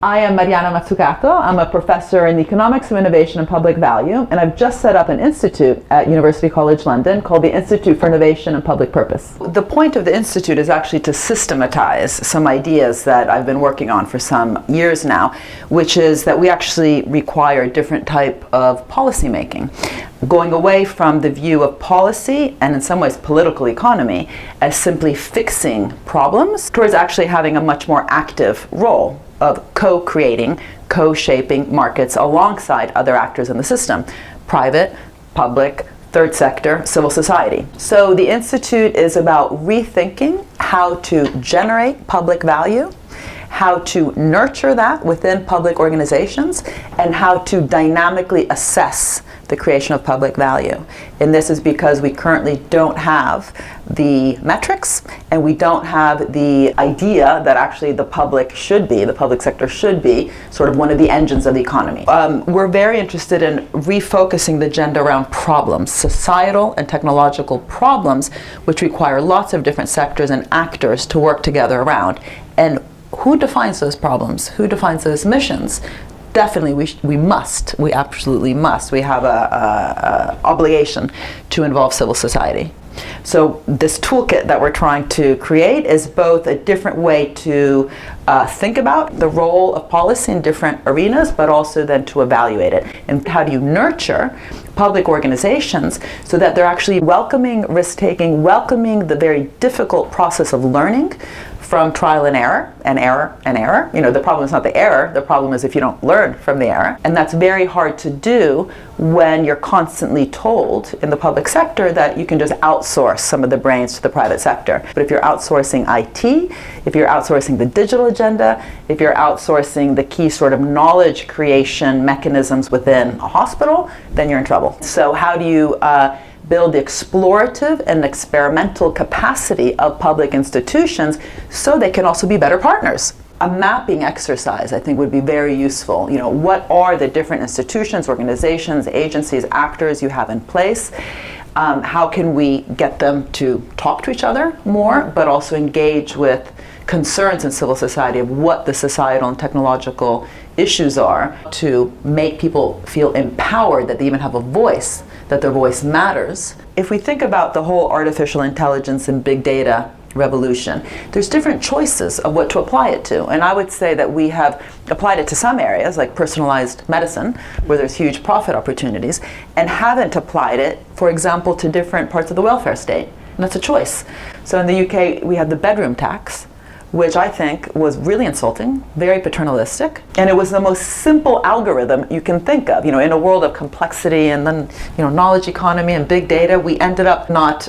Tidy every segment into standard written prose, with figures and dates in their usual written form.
I am Mariana Mazzucato. I'm a professor in the economics of innovation and public value, and I've just set up an institute at University College London called the Institute for Innovation and Public Purpose. The point of the institute is actually to systematize some ideas that I've been working on for some years now, which is that we actually require a different type of policy making, going away from the view of policy and in some ways political economy as simply fixing problems towards actually having a much more active role of co-creating, co-shaping markets alongside other actors in the system, private, public, third sector, civil society. So the Institute is about rethinking how to generate public value, how to nurture that within public organizations, and how to dynamically assess the creation of public value. And this is because we currently don't have the metrics, and we don't have the idea that actually the public sector should be sort of one of the engines of the economy. We're very interested in refocusing the agenda around problems, societal and technological problems, which require lots of different sectors and actors to work together around. And who defines those problems? Who defines those missions? Definitely, we absolutely must. We have a obligation to involve civil society. So this toolkit that we're trying to create is both a different way to think about the role of policy in different arenas, but also then to evaluate it. And how do you nurture public organizations so that they're actually welcoming risk-taking, welcoming the very difficult process of learning from trial and error, and error, and error. You know, the problem is not the error, the problem is if you don't learn from the error. And that's very hard to do when you're constantly told in the public sector that you can just outsource some of the brains to the private sector. But if you're outsourcing IT, if you're outsourcing the digital agenda, if you're outsourcing the key sort of knowledge creation mechanisms within a hospital, then you're in trouble. So how do you build the explorative and experimental capacity of public institutions so they can also be better partners? A mapping exercise, I think, would be very useful. You know, what are the different institutions, organizations, agencies, actors you have in place? How can we get them to talk to each other more, but also engage with concerns in civil society of what the societal and technological issues are to make people feel empowered that they even have a voice, that their voice matters. If we think about the whole artificial intelligence and big data revolution, there's different choices of what to apply it to. And I would say that we have applied it to some areas, like personalized medicine, where there's huge profit opportunities, and haven't applied it, for example, to different parts of the welfare state. And that's a choice. So in the UK, we had the bedroom tax, which I think was really insulting, very paternalistic, and it was the most simple algorithm you can think of. You know, in a world of complexity and then, you know, knowledge economy and big data, we ended up not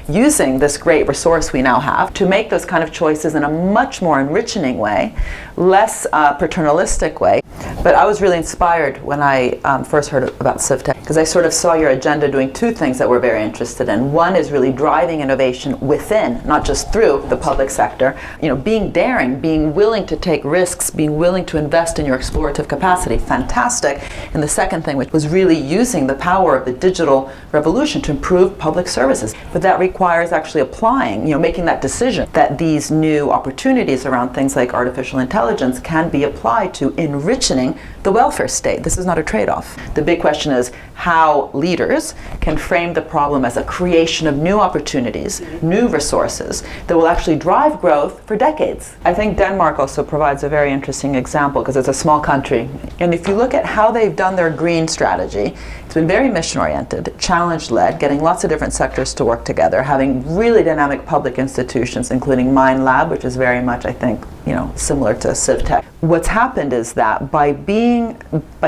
using this great resource we now have to make those kind of choices in a much more enriching way, less paternalistic way. But I was really inspired when I first heard about CivTech, because I sort of saw your agenda doing two things that we're very interested in. One is really driving innovation within, not just through the public sector. You know, being daring, being willing to take risks, being willing to invest in your explorative capacity, fantastic. And the second thing, which was really using the power of the digital revolution to improve public services. But that requires actually applying, you know, making that decision that these new opportunities around things like artificial intelligence can be applied to enriching the welfare state. This is not a trade-off. The big question is how leaders can frame the problem as a creation of new opportunities, new resources that will actually drive growth for decades. I think Denmark also provides a very interesting example because it's a small country. And if you look at how they've done their green strategy, it's been very mission-oriented, challenge-led, getting lots of different sectors to work together, having really dynamic public institutions, including Mind Lab, which is very much, I think, you know, similar to CivTech. What's happened is that by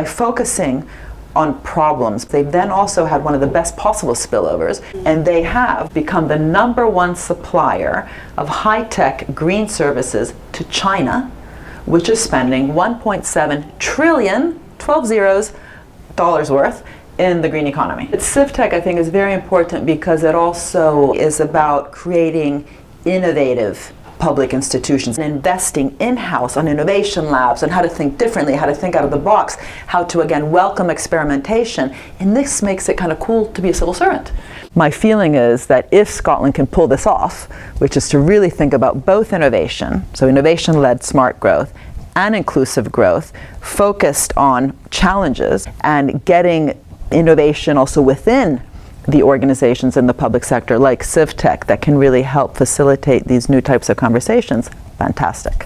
focusing on problems, they've then also had one of the best possible spillovers, and they have become the #1 supplier of high-tech green services to China, which is spending 1.7 trillion, 12 zeros, dollars worth in the green economy. CivTech, I think, is very important because it also is about creating innovative public institutions and investing in-house on innovation labs and how to think differently, how to think out of the box, how to, again, welcome experimentation. And this makes it kind of cool to be a civil servant. My feeling is that if Scotland can pull this off, which is to really think about both innovation, so innovation-led smart growth, and inclusive growth, focused on challenges and getting innovation also within the organizations in the public sector like CivTech that can really help facilitate these new types of conversations, fantastic.